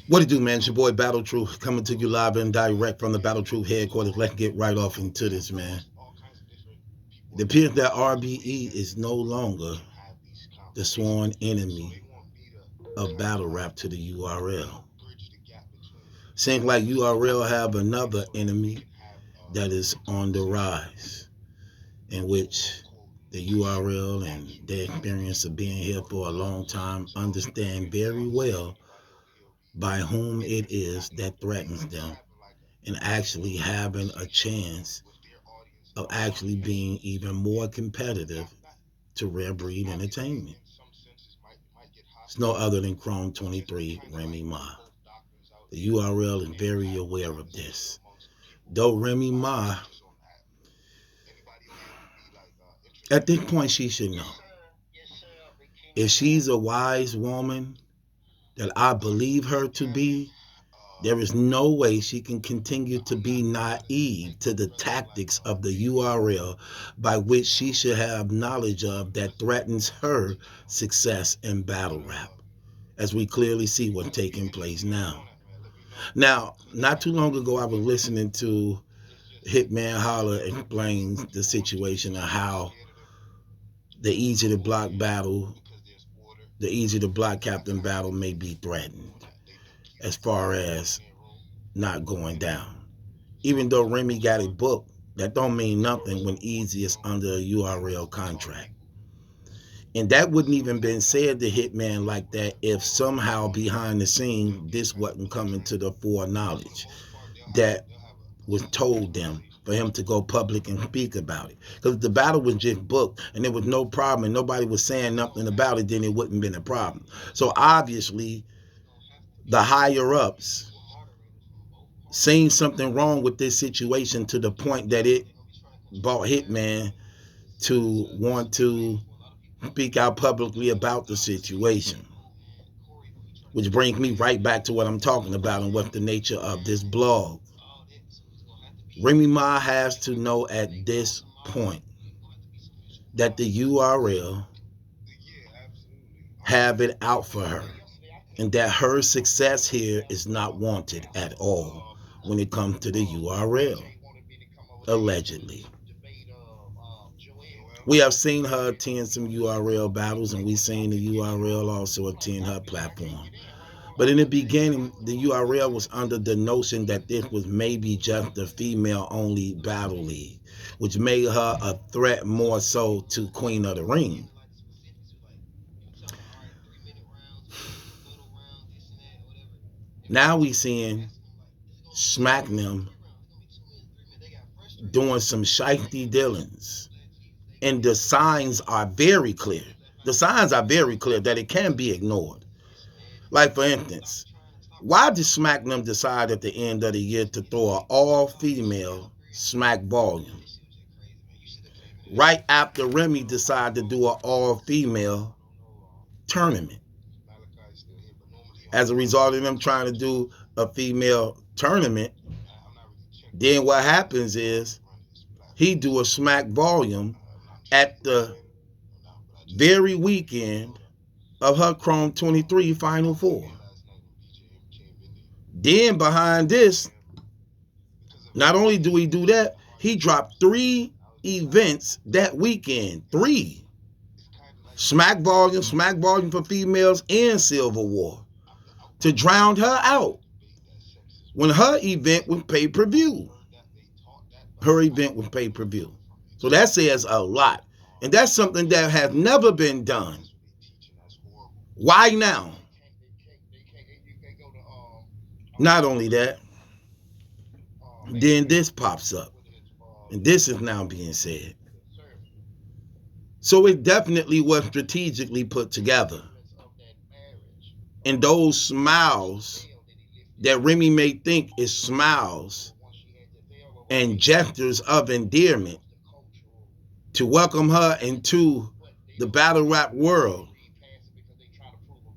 What it do, man? It's your boy Battle Truth coming to you live and direct from the Battle Truth headquarters. Let's get right off into this, man. It appears that RBE is no longer the sworn enemy of battle rap to the URL. Seems like URL have another enemy that is on the rise, in which the URL and their experience of being here for a long time understand very well by whom it is that threatens them and actually having a chance of actually being even more competitive to Rare Breed Entertainment. It's no other than Chrome 23, Remy Ma. The URL is very aware of this. Though Remy Ma, at this point, she should know. If she's a wise woman that I believe her to be, there is no way she can continue to be naive to the tactics of the URL by which she should have knowledge of that threatens her success in battle rap, as we clearly see what's taking place now. Now, not too long ago, I was listening to Hitman Holler explain the situation of how the easy to block battle, the easy to block captain battle may be threatened as far as not going down. Even though Remy got a book, that don't mean nothing when Easy is under a URL contract. And that wouldn't even been said to Hitman like that if somehow behind the scene this wasn't coming to the foreknowledge that was told them for him to go public and speak about it. Because if the battle was just booked and there was no problem and nobody was saying nothing about it, then it wouldn't have been a problem. So obviously the higher ups seen something wrong with this situation to the point that it brought Hitman to want to speak out publicly about the situation. Which brings me right back to what I'm talking about and what's the nature of this blog. Remy Ma has to know at this point that the URL have it out for her and that her success here is not wanted at all when it comes to the URL, allegedly. We have seen her attend some URL battles and we've seen the URL also attend her platform. But in the beginning, the URL was under the notion that this was maybe just a female-only battle league, which made her a threat more so to Queen of the Ring. Now we seeing Smack them doing some shifty dealings. And the signs are very clear. The signs are very clear that it can be ignored. Like, for instance, why did Smack them decide at the end of the year to throw an all-female Smack volume? Right after Remy decided to do an all-female tournament. As a result of them trying to do a female tournament, then what happens is he do a Smack volume at the very weekend of her Chrome 23 Final Four. Then behind this, not only do he do that, he dropped 3 events that weekend. 3. Smack volume for females, and Silver War to drown her out when her event was pay-per-view. Her event was pay-per-view. So that says a lot. And that's something that has never been done. Why now? Not only that, then this pops up. And this is now being said. So it definitely was strategically put together. And those smiles that Remy may think is smiles and gestures of endearment to welcome her into the battle rap world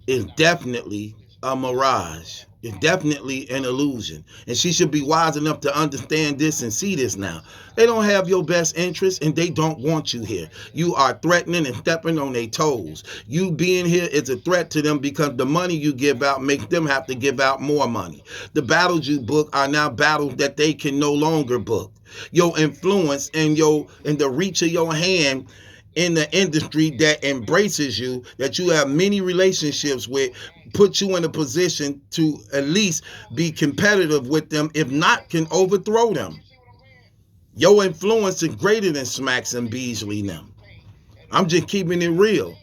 is definitely a mirage. It's definitely an illusion. And she should be wise enough to understand this and see this now. They don't have your best interest and they don't want you here. You are threatening and stepping on their toes. You being here is a threat to them because the money you give out makes them have to give out more money. The battles you book are now battles that they can no longer book. Your influence and the reach of your hand in the industry that embraces you, that you have many relationships with, put you in a position to at least be competitive with them, if not can overthrow them. Your influence is greater than Smacks and Beasley now. I'm just keeping it real.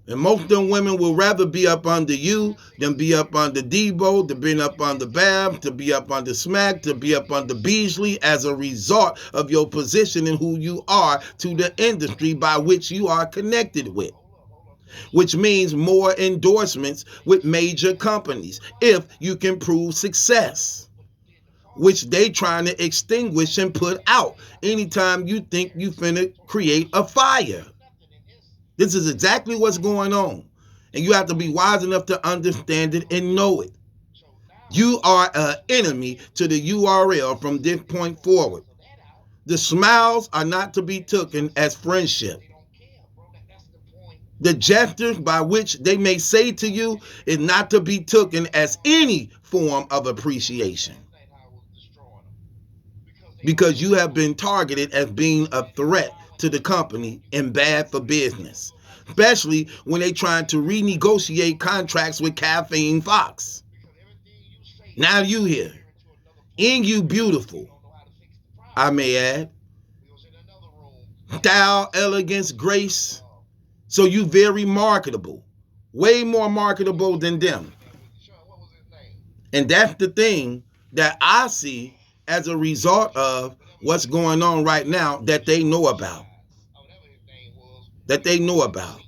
And most of them women will rather be up under you than be up under Debo, to be up under Bab, to be up under Smack, to be up under Beasley as a result of your position and who you are to the industry by which you are connected with. Which means more endorsements with major companies if you can prove success, which they trying to extinguish and put out anytime you think you finna create a fire. This is exactly what's going on. And you have to be wise enough to understand it and know it. You are an enemy to the URL from this point forward. The smiles are not to be taken as friendship. The gestures by which they may say to you is not to be taken as any form of appreciation. Because you have been targeted as being a threat to the company and bad for business. Especially when they trying to renegotiate contracts with Caffeine Fox. Now you here. And you beautiful, I may add. Style, elegance, grace. So you very marketable. Way more marketable than them. And that's the thing that I see as a result of what's going on right now that they know about. That they know about.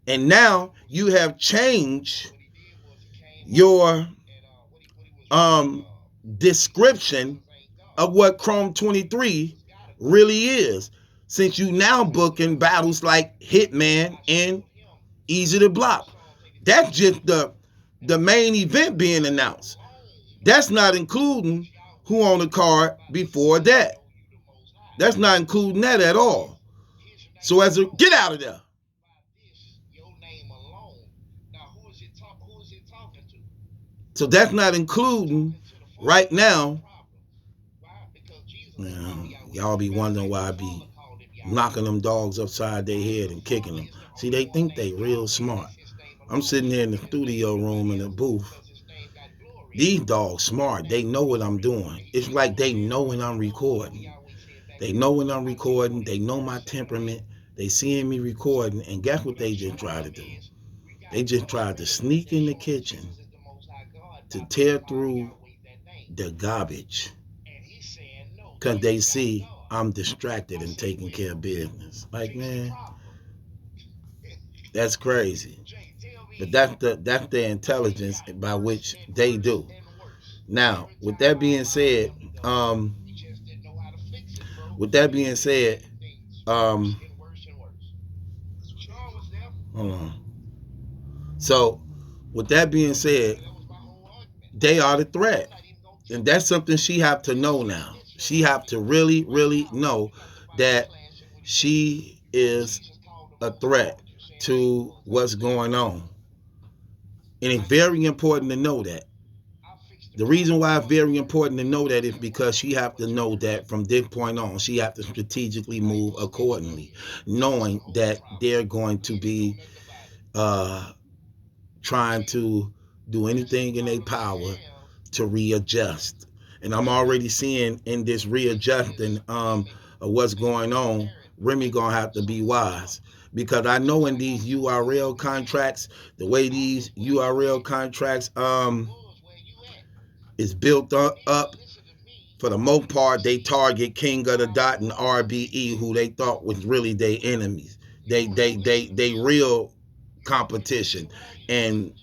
And now you have changed your description of what Chrome 23 really is, since you now booking battles like Hitman and Easy to Block. That's just the main event being announced. That's not including who on the card before that. That's not including that at all. So get out of there. So that's not including right now. Y'all be wondering why I be knocking them dogs upside their head and kicking them. See, they think they real smart. I'm sitting here in the studio room in the booth. These dogs smart. They know what I'm doing. It's like they know when I'm recording. They know when I'm recording. They know my temperament. They seeing me recording. And guess what they just tried to do? They just tried to sneak in the kitchen to tear through the garbage. Because they see I'm distracted and taking care of business. Like, man, that's crazy. But that's the intelligence by which they do. Now, with that being said, hold on. So, with that being said, they are the threat. And that's something she have to know now. She have to really, really know that she is a threat to what's going on. And it's very important to know that. The reason why it's very important to know that is because she have to know that from this point on, she have to strategically move accordingly, knowing that they're going to be trying to do anything in their power to readjust. And I'm already seeing in this readjusting of what's going on, Remy gonna have to be wise. Because I know in these URL contracts, the way these URL contracts is built up, for the most part, they target King of the Dot and RBE, who they thought was really their enemies. They real competition. And,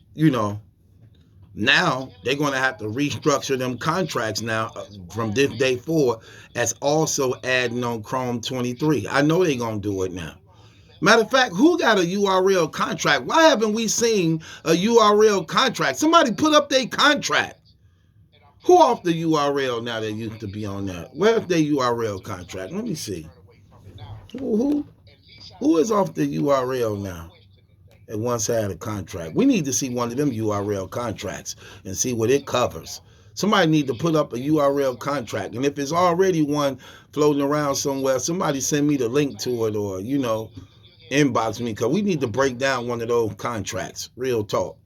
now they're going to have to restructure them contracts now from this day forward as also adding on Chrome 23. I know they're going to do it now. Matter of fact, who got a URL contract? Why haven't we seen a URL contract? Somebody put up their contract. Who off the URL now that used to be on that? Where's their URL contract? Let me see. Who, who is off the URL now? It once had a contract. We need to see one of them URL contracts and see what it covers. Somebody need to put up a URL contract, and if it's already one floating around somewhere, somebody send me the link to it, or inbox me, because we need to break down one of those contracts. Real talk.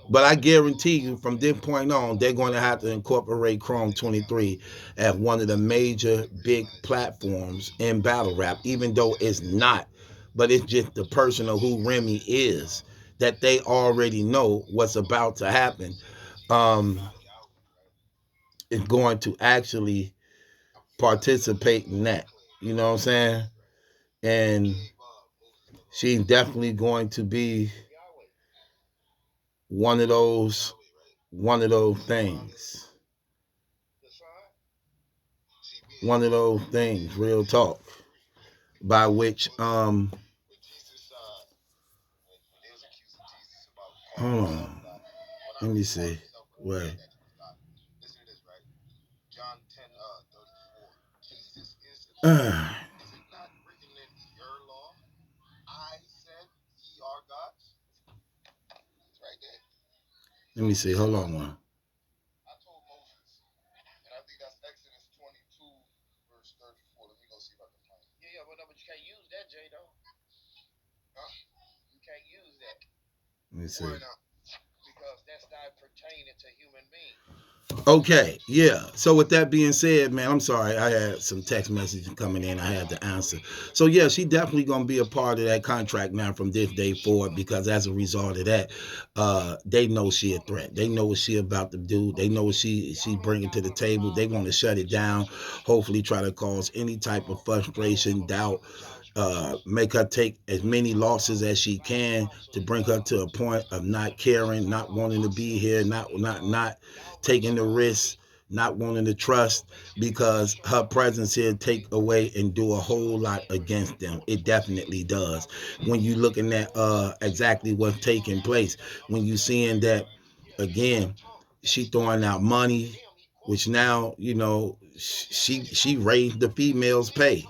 But I guarantee you, from this point on, they're going to have to incorporate Chrome 23 as one of the major big platforms in battle rap, even though it's not. But it's just the person of who Remy is, that they already know what's about to happen. Um, is going to actually participate in that. You know what I'm saying? And she's definitely going to be one of those things. One of those things, real talk, by which hold on. Let me see. Wait. Uh, Let me see. Hold on one. Let me see. Okay, yeah. So with that being said, man, I'm sorry. I had some text messages coming in. I had to answer. So yeah, she definitely gonna be a part of that contract now from this day forward, because as a result of that, they know she a threat. They know what she about to do. They know what she bringing to the table. They want to shut it down. Hopefully, try to cause any type of frustration, doubt, make her take as many losses as she can to bring her to a point of not caring, not wanting to be here, not taking the risk, not wanting to trust, because her presence here take away and do a whole lot against them. It definitely does. When you looking at exactly what's taking place, when you seeing that again, she throwing out money, which now she raised the females' pay.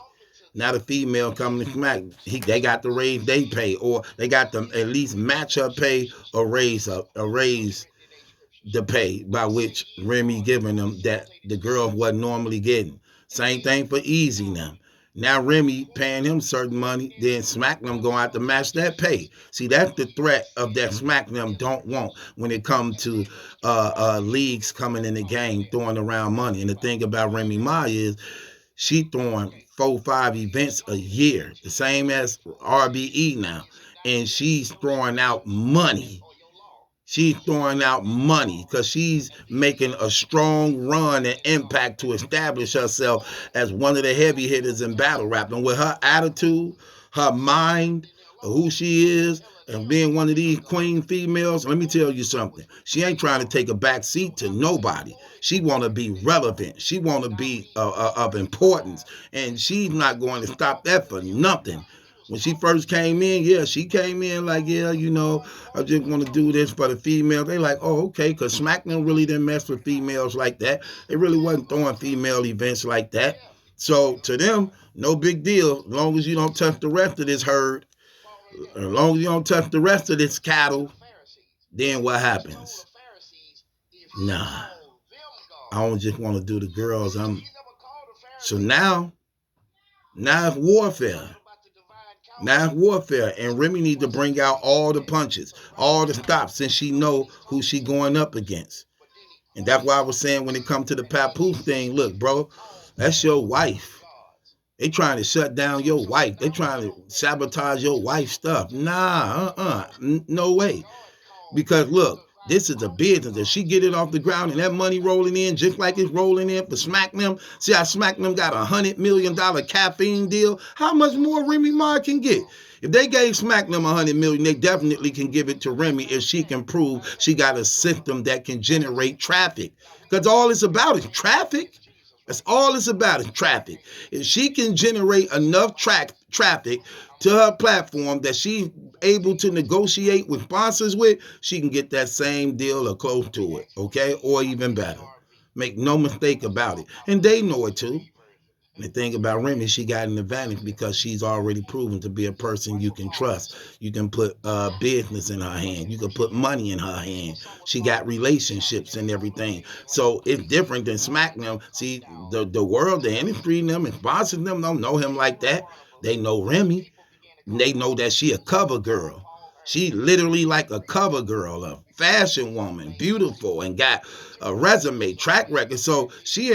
Now the female coming to smack, they got to raise they pay, or they got to at least match her pay or raise the pay by which Remy giving them that the girl wasn't normally getting. Same thing for Easy now. Now Remy paying him certain money, then Smack them going to have to match that pay. See, that's the threat of that Smack them don't want when it comes to leagues coming in the game throwing around money. And the thing about Remy Ma is she throwing 4-5 events a year, the same as RBE now, and she's throwing out money. She's throwing out money because she's making a strong run and impact to establish herself as one of the heavy hitters in battle rap. And with her attitude, her mind, who she is, and being one of these queen females, let me tell you something. She ain't trying to take a back seat to nobody. She want to be relevant. She want to be of importance. And she's not going to stop that for nothing. When she first came in, yeah, she came in like, yeah, I just want to do this for the female. They like, oh, okay, because SmackDown really didn't mess with females like that. They really wasn't throwing female events like that. So to them, no big deal. As long as you don't touch the rest of this herd, as long as you don't touch the rest of this cattle, then what happens? Nah, I don't just want to do the girls. So now it's warfare. Now it's warfare, and Remy need to bring out all the punches, all the stops, since she know who she going up against. And that's why I was saying when it comes to the Papoose thing, look, bro, that's your wife. They trying to shut down your wife. They trying to sabotage your wife's stuff. Nah, no way. Because look, this is a business. If she get it off the ground and that money rolling in just like it's rolling in for Smack Them, see how Smack Them got $100 million caffeine deal? How much more Remy Ma can get? If they gave Smack Them $100 million, they definitely can give it to Remy if she can prove she got a system that can generate traffic. Because all it's about is traffic. That's all it's about is traffic. If she can generate enough traffic to her platform that she's able to negotiate with sponsors with, she can get that same deal or close to it, okay? Or even better. Make no mistake about it. And they know it too. And the thing about Remy, she got an advantage because she's already proven to be a person you can trust. You can put business in her hand. You can put money in her hand. She got relationships and everything. So it's different than Smack them. See, the world, the industry, them and sponsors them don't know him like that. They know Remy. They know that she a cover girl. She literally like a cover girl, a fashion woman, beautiful, and got a resume, track record. So she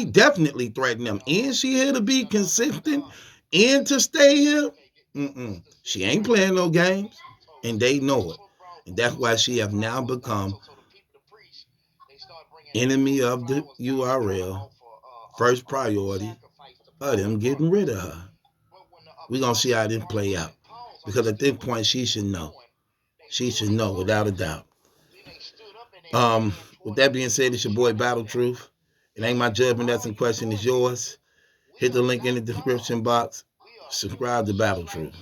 definitely threatened them, and she here to be consistent and to stay here. She ain't playing no games, and they know it, and that's why she have now become enemy of the URL, first priority of them getting rid of her. We gonna see how this play out. Because at this point, she should know. She should know without a doubt. With that being said, it's your boy Battle Truth. It ain't my judgment that's in question, it's yours. Hit the link in the description box. Subscribe to Battle Truth.